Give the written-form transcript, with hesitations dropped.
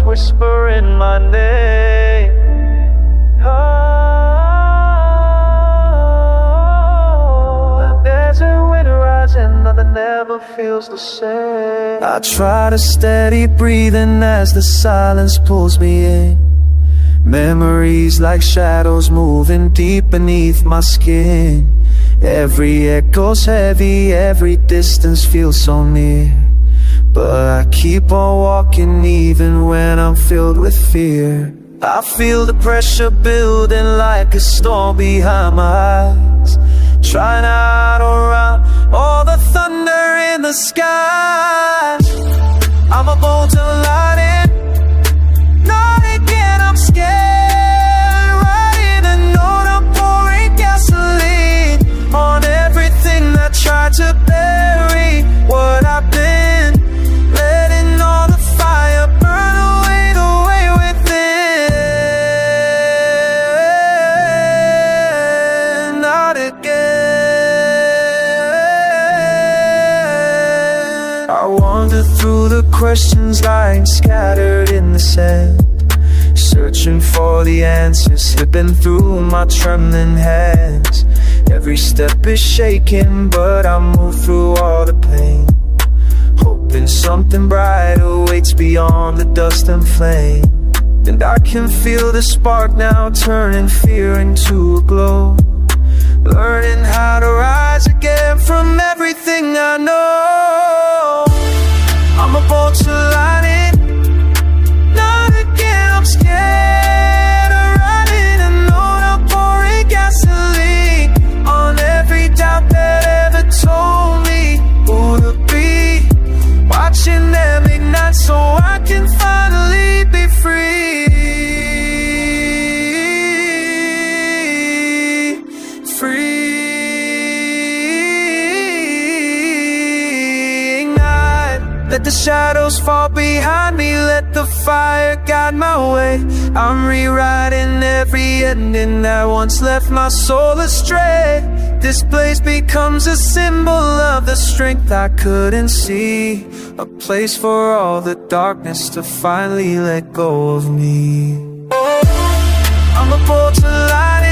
voice whispering my name. Oh, there's a wind rising, nothing ever feels the same. I try to steady breathing as the silence pulls me in. Memories like shadows moving deep beneath my skin. Every echo's heavy, every distance feels so near. But I keep on walking even when I'm filled with fear. I feel the pressure building like a storm behind my eyes, trying to outrun all the thunder in the sky. I'm a bolt of lightning, not again, I'm scared. Writing a note, I'm pouring gasoline on everything that tried to bury what I've been. Letting all the fire burn away the way within. Not again. I wander through the questions lying scattered in the sand, searching for the answers, slipping through my trembling hands. Every step is shaking, but I move through all the pain, hoping something brighter waits beyond the dust and flame. And I can feel the spark now turning fear into a glow, learning how to rise again from everything I know. I'm a bolt of lightning, not again, I'm scared. Writing a note, I'm pouring gasoline on every doubt that ever told me who to be. Watching them ignite so I can finally be free. Free. Ignite. Let the shadows fall behind me, let the fire guide my way. I'm rewriting every ending that once left my soul astray. This place becomes a symbol of the strength I couldn't see, a place for all the darkness to finally let go of me. I'm a bolt of light